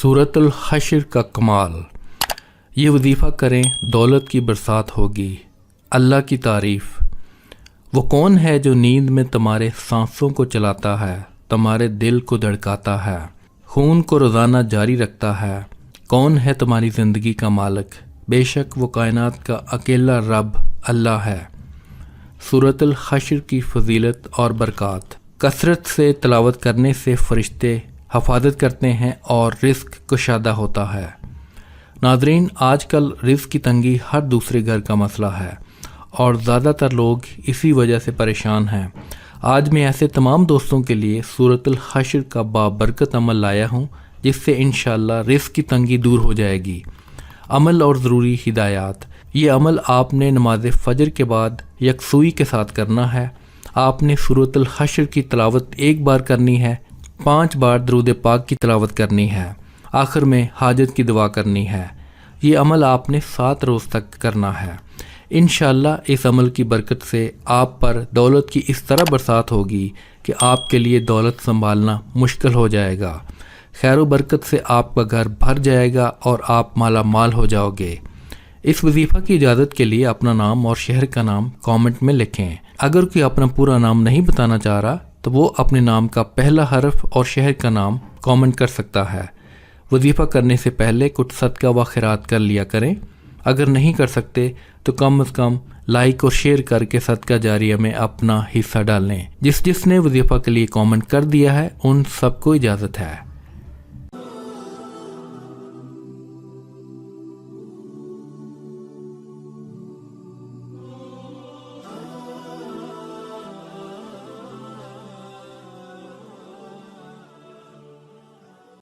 سورۃ الحشر کا کمال۔ یہ وظیفہ کریں دولت کی برسات ہوگی۔ اللہ کی تعریف۔ وہ کون ہے جو نیند میں تمہارے سانسوں کو چلاتا ہے، تمہارے دل کو دھڑکاتا ہے، خون کو روزانہ جاری رکھتا ہے؟ کون ہے تمہاری زندگی کا مالک؟ بے شک وہ کائنات کا اکیلا رب اللہ ہے۔ سورۃ الحشر کی فضیلت اور برکات۔ کثرت سے تلاوت کرنے سے فرشتے حفاظت کرتے ہیں اور رزق کشادہ ہوتا ہے۔ ناظرین، آج کل رزق کی تنگی ہر دوسرے گھر کا مسئلہ ہے اور زیادہ تر لوگ اسی وجہ سے پریشان ہیں۔ آج میں ایسے تمام دوستوں کے لیے سورۃ الحشر کا بابرکت عمل لایا ہوں جس سے انشاءاللہ رزق کی تنگی دور ہو جائے گی۔ عمل اور ضروری ہدایات۔ یہ عمل آپ نے نماز فجر کے بعد یکسوئی کے ساتھ کرنا ہے۔ آپ نے سورۃ الحشر کی تلاوت ایک بار کرنی ہے، 5 بار درود پاک کی تلاوت کرنی ہے، آخر میں حاجت کی دعا کرنی ہے۔ یہ عمل آپ نے 7 روز تک کرنا ہے۔ انشاءاللہ اس عمل کی برکت سے آپ پر دولت کی اس طرح برسات ہوگی کہ آپ کے لیے دولت سنبھالنا مشکل ہو جائے گا۔ خیر و برکت سے آپ کا گھر بھر جائے گا اور آپ مالا مال ہو جاؤ گے۔ اس وظیفہ کی اجازت کے لیے اپنا نام اور شہر کا نام کامنٹ میں لکھیں۔ اگر کوئی اپنا پورا نام نہیں بتانا چاہ رہا تو وہ اپنے نام کا پہلا حرف اور شہر کا نام کامنٹ کر سکتا ہے۔ وظیفہ کرنے سے پہلے کچھ صدقہ و خیرات کر لیا کریں۔ اگر نہیں کر سکتے تو کم از کم لائک اور شیئر کر کے صدقہ جاریہ میں اپنا حصہ ڈالیں۔ جس نے وظیفہ کے لیے کامنٹ کر دیا ہے ان سب کو اجازت ہے۔